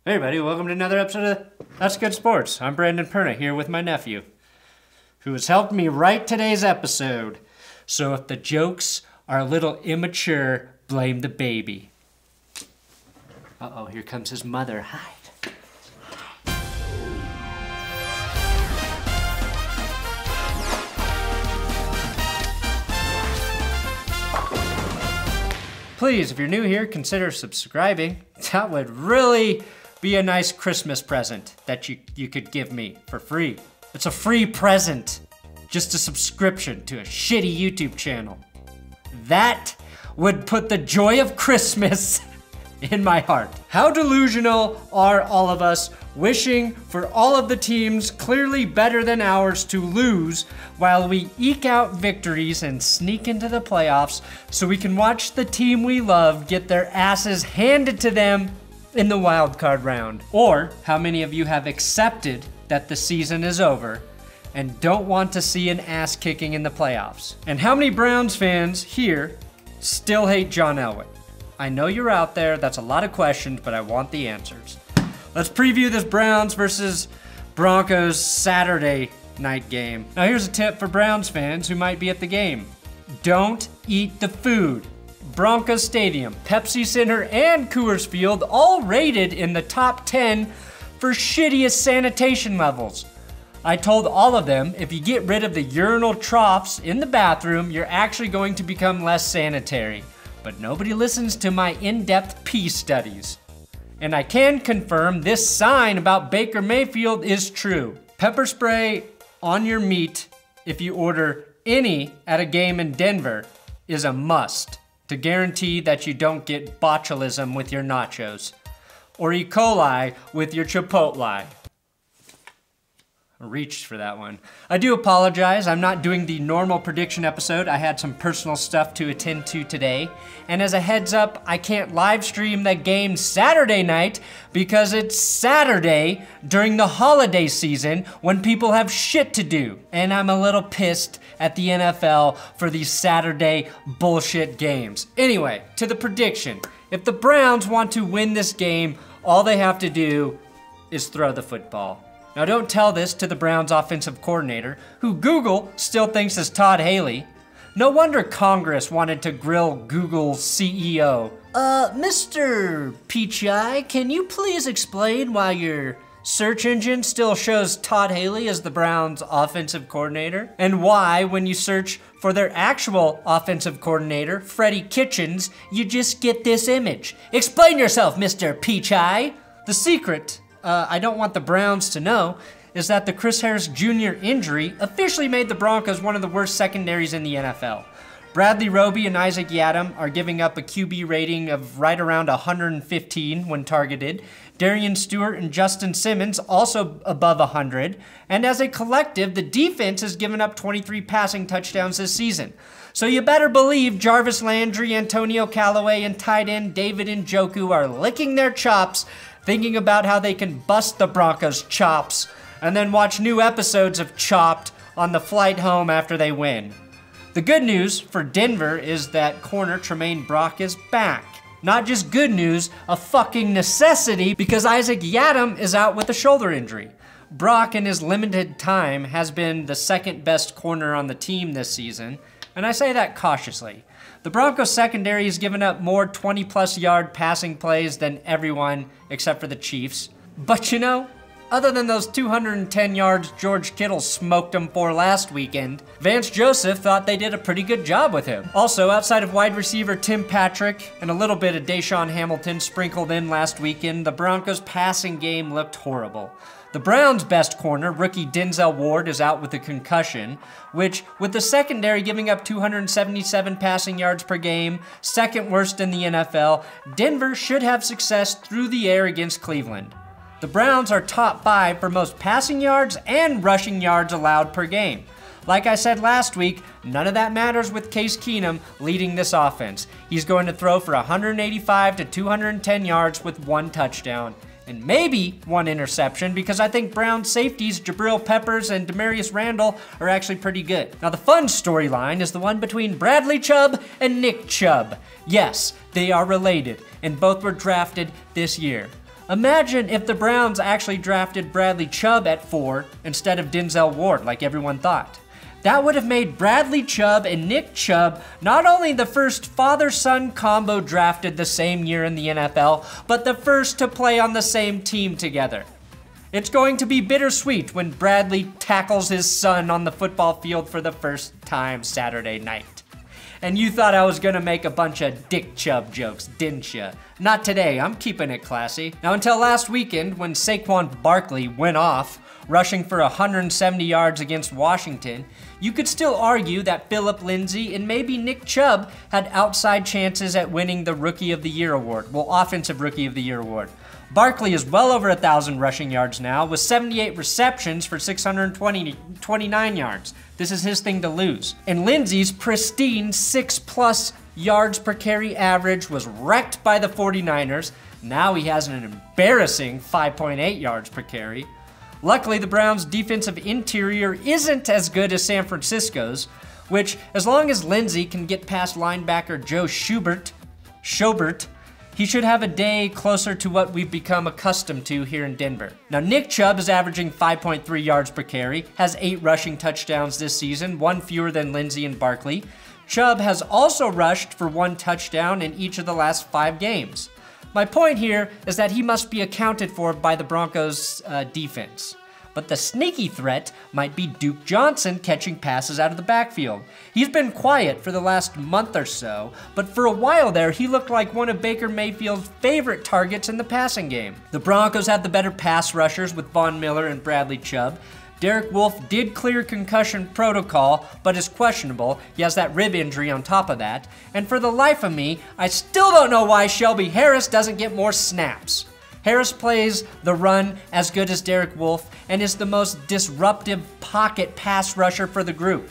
Hey everybody, welcome to another episode of That's Good Sports. I'm Brandon Perna here with my nephew, who has helped me write today's episode. So if the jokes are a little immature, blame the baby. Uh-oh, here comes his mother. Hide. Please, if you're new here, consider subscribing. That would really be a nice Christmas present that you could give me for free. It's a free present, just a subscription to a shitty YouTube channel. That would put the joy of Christmas in my heart. How delusional are all of us wishing for all of the teams clearly better than ours to lose while we eke out victories and sneak into the playoffs so we can watch the team we love get their asses handed to them in the wild card round? Or how many of you have accepted that the season is over and don't want to see an ass kicking in the playoffs? And how many Browns fans here still hate John Elway? I know you're out there, that's a lot of questions, but I want the answers. Let's preview this Browns versus Broncos Saturday night game. Now here's a tip for Browns fans who might be at the game. Don't eat the food. Broncos Stadium, Pepsi Center, and Coors Field all rated in the top 10 for shittiest sanitation levels. I told all of them, if you get rid of the urinal troughs in the bathroom, you're actually going to become less sanitary. But nobody listens to my in-depth pee studies. And I can confirm this sign about Baker Mayfield is true. Pepper spray on your meat if you order any at a game in Denver is a must to guarantee that you don't get botulism with your nachos or E. coli with your Chipotle. I reached for that one. I do apologize, I'm not doing the normal prediction episode. I had some personal stuff to attend to today. And as a heads up, I can't live stream the game Saturday night because it's Saturday during the holiday season when people have shit to do. And I'm a little pissed at the NFL for these Saturday bullshit games. Anyway, to the prediction. If the Browns want to win this game, all they have to do is throw the football. Now don't tell this to the Browns offensive coordinator, who Google still thinks is Todd Haley. No wonder Congress wanted to grill Google's CEO. Mr. Peachy Eye, can you please explain why your search engine still shows Todd Haley as the Browns offensive coordinator? And why, when you search for their actual offensive coordinator, Freddie Kitchens, you just get this image? Explain yourself, Mr. Peachy Eye. The secret, I don't want the Browns to know, is that the Chris Harris Jr. injury officially made the Broncos one of the worst secondaries in the NFL. Bradley Roby and Isaac Yiadom are giving up a QB rating of right around 115 when targeted. Darian Stewart and Justin Simmons also above 100. And as a collective, the defense has given up 23 passing touchdowns this season. So you better believe Jarvis Landry, Antonio Callaway, and tight end David Njoku are licking their chops, thinking about how they can bust the Broncos' chops and then watch new episodes of Chopped on the flight home after they win. The good news for Denver is that corner Tremaine Brock is back. Not just good news, a fucking necessity, because Isaac Yiadom is out with a shoulder injury. Brock, in his limited time, has been the second best corner on the team this season, and I say that cautiously. The Broncos Secondary has given up more 20-plus yard passing plays than everyone except for the Chiefs. But you know, other than those 210 yards George Kittle smoked them for last weekend, Vance Joseph thought they did a pretty good job with him. Also, outside of wide receiver Tim Patrick and a little bit of DaeSean Hamilton sprinkled in last weekend, the Broncos' passing game looked horrible. The Browns' best corner, rookie Denzel Ward, is out with a concussion, which, with the secondary giving up 277 passing yards per game, second worst in the NFL, Denver should have success through the air against Cleveland. The Browns are top 5 for most passing yards and rushing yards allowed per game. Like I said last week, none of that matters with Case Keenum leading this offense. He's going to throw for 185 to 210 yards with 1 touchdown. And maybe 1 interception, because I think Brown safeties Jabril Peppers and Demarius Randall are actually pretty good. Now the fun storyline is the one between Bradley Chubb and Nick Chubb. Yes, they are related, and both were drafted this year. Imagine if the Browns actually drafted Bradley Chubb at 4 instead of Denzel Ward like everyone thought. That would have made Bradley Chubb and Nick Chubb not only the first father-son combo drafted the same year in the NFL, but the first to play on the same team together. It's going to be bittersweet when Bradley tackles his son on the football field for the first time Saturday night. And you thought I was gonna make a bunch of Dick Chubb jokes, didn't ya? Not today, I'm keeping it classy. Now until last weekend when Saquon Barkley went off, rushing for 170 yards against Washington, you could still argue that Phillip, Lindsay, and maybe Nick Chubb had outside chances at winning the Rookie of the Year award. Well, Offensive Rookie of the Year award. Barkley is well over 1,000 rushing yards now with 78 receptions for 629 yards. This is his thing to lose. And Lindsay's pristine 6+ yards per carry average was wrecked by the 49ers. Now he has an embarrassing 5.8 yards per carry. Luckily, the Browns' defensive interior isn't as good as San Francisco's, which, as long as Lindsay can get past linebacker Joe Schobert, he should have a day closer to what we've become accustomed to here in Denver. Now, Nick Chubb is averaging 5.3 yards per carry, has 8 rushing touchdowns this season, 1 fewer than Lindsay and Barkley. Chubb has also rushed for 1 touchdown in each of the last 5 games. My point here is that he must be accounted for by the Broncos' defense. But the sneaky threat might be Duke Johnson catching passes out of the backfield. He's been quiet for the last month or so, but for a while there, he looked like one of Baker Mayfield's favorite targets in the passing game. The Broncos have the better pass rushers with Von Miller and Bradley Chubb. Derek Wolfe did clear concussion protocol, but is questionable. He has that rib injury on top of that. And for the life of me, I still don't know why Shelby Harris doesn't get more snaps. Harris plays the run as good as Derek Wolfe and is the most disruptive pocket pass rusher for the group.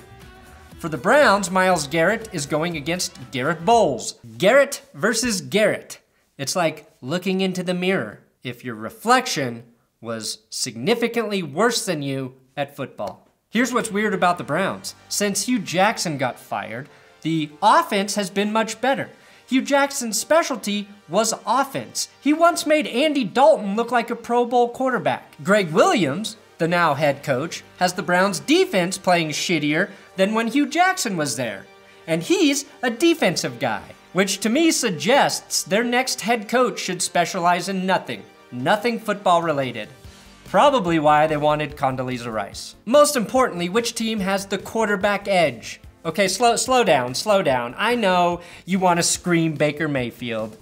For the Browns, Myles Garrett is going against Garett Bolles. Garrett versus Garrett. It's like looking into the mirror if your reflection was significantly worse than you at football. Here's what's weird about the Browns. Since Hugh Jackson got fired, the offense has been much better. Hugh Jackson's specialty was offense. He once made Andy Dalton look like a Pro Bowl quarterback. Greg Williams, the now head coach, has the Browns defense playing shittier than when Hugh Jackson was there. And he's a defensive guy, which to me suggests their next head coach should specialize in nothing football related. Probably why they wanted Condoleezza Rice. Most importantly, which team has the quarterback edge? Okay, slow down. I know you want to scream Baker Mayfield.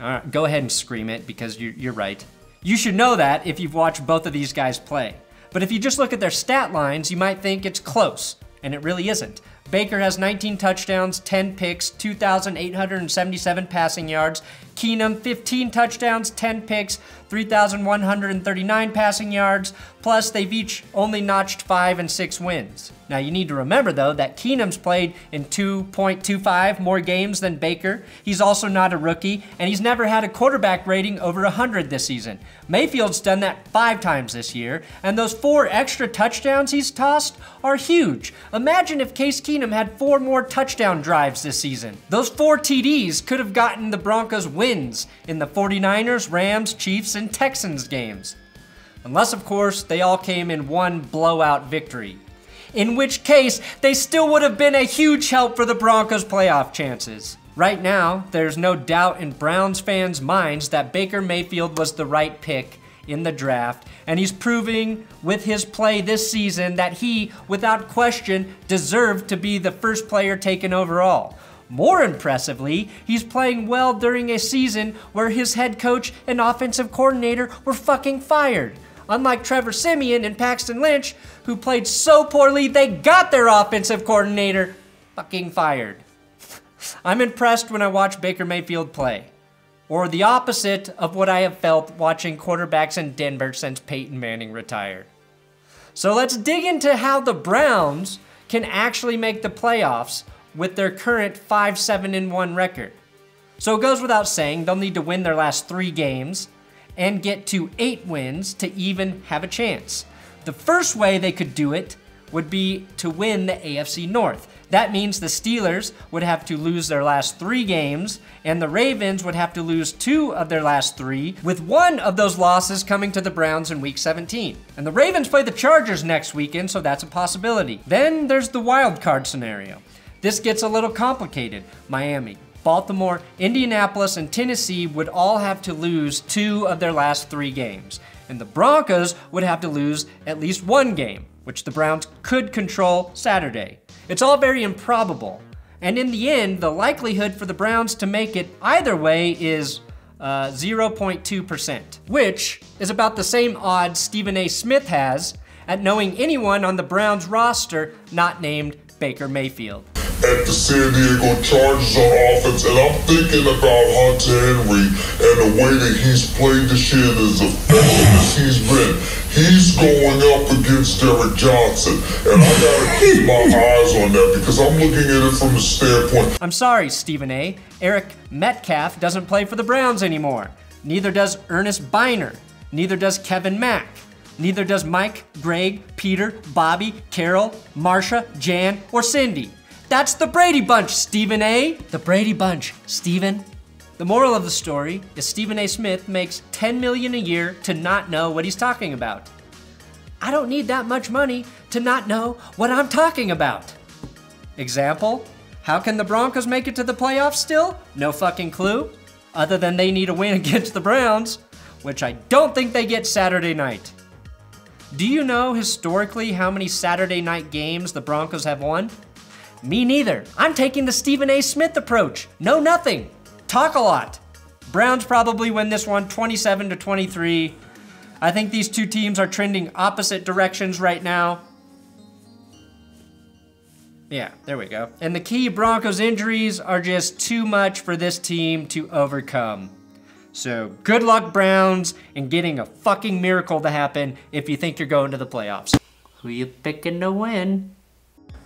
All right, go ahead and scream it because you're right. You should know that if you've watched both of these guys play. But if you just look at their stat lines, you might think it's close, and it really isn't. Baker has 19 touchdowns, 10 picks, 2,877 passing yards. Keenum, 15 touchdowns, 10 picks, 3,139 passing yards. Plus, they've each only notched 5 and 6 wins. Now, you need to remember, though, that Keenum's played in 2.25 more games than Baker. He's also not a rookie, and he's never had a quarterback rating over 100 this season. Mayfield's done that 5 times this year, and those 4 extra touchdowns he's tossed are huge. Imagine if Case Keenum had 4 more touchdown drives this season. Those 4 TDs could have gotten the Broncos wins in the 49ers, Rams, Chiefs, and Texans games. Unless, of course, they all came in one blowout victory. In which case, they still would have been a huge help for the Broncos' playoff chances. Right now, there's no doubt in Browns fans' minds that Baker Mayfield was the right pick in the draft, and he's proving with his play this season that he, without question, deserved to be the first player taken overall. More impressively, he's playing well during a season where his head coach and offensive coordinator were fucking fired. Unlike Trevor Siemian and Paxton Lynch, who played so poorly they got their offensive coordinator fucking fired. I'm impressed when I watch Baker Mayfield play, or the opposite of what I have felt watching quarterbacks in Denver since Peyton Manning retired. So let's dig into how the Browns can actually make the playoffs with their current 5-7-1 record. So it goes without saying, they'll need to win their last 3 games and get to 8 wins to even have a chance. The first way they could do it would be to win the AFC North. That means the Steelers would have to lose their last 3 games, and the Ravens would have to lose 2 of their last 3, with 1 of those losses coming to the Browns in Week 17. And the Ravens play the Chargers next weekend, so that's a possibility. Then there's the wild card scenario. This gets a little complicated. Miami, Baltimore, Indianapolis, and Tennessee would all have to lose 2 of their last 3 games. And the Broncos would have to lose at least 1 game, which the Browns could control Saturday. It's all very improbable. And in the end, the likelihood for the Browns to make it either way is 0.2%, which is about the same odds Stephen A. Smith has at knowing anyone on the Browns roster not named Baker Mayfield. At the San Diego Chargers on offense, and I'm thinking about Hunter Henry and the way that he's played this year and as effective as he's been. He's going up against Derek Johnson, and I gotta keep my eyes on that because I'm looking at it from the standpoint. I'm sorry, Stephen A. Eric Metcalf doesn't play for the Browns anymore. Neither does Ernest Biner. Neither does Kevin Mack. Neither does Mike, Greg, Peter, Bobby, Carol, Marsha, Jan, or Cindy. That's the Brady Bunch, Stephen A. The Brady Bunch, Stephen. The moral of the story is Stephen A. Smith makes $10 million a year to not know what he's talking about. I don't need that much money to not know what I'm talking about. Example, how can the Broncos make it to the playoffs still? No fucking clue, other than they need a win against the Browns, which I don't think they get Saturday night. Do you know historically how many Saturday night games the Broncos have won? Me neither. I'm taking the Stephen A. Smith approach. Know nothing. Talk a lot. Browns probably win this one 27-23. I think these two teams are trending opposite directions right now. Yeah, there we go. And the key Broncos injuries are just too much for this team to overcome. So good luck, Browns, in getting a fucking miracle to happen if you think you're going to the playoffs. Who you picking to win?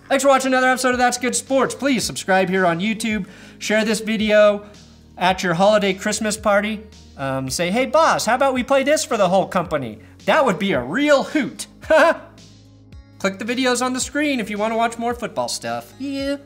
Thanks for watching another episode of That's Good Sports. Please subscribe here on YouTube. Share this video at your holiday Christmas party. Say, hey boss, how about we play this for the whole company? That would be a real hoot. Click the videos on the screen if you want to watch more football stuff. Yeah.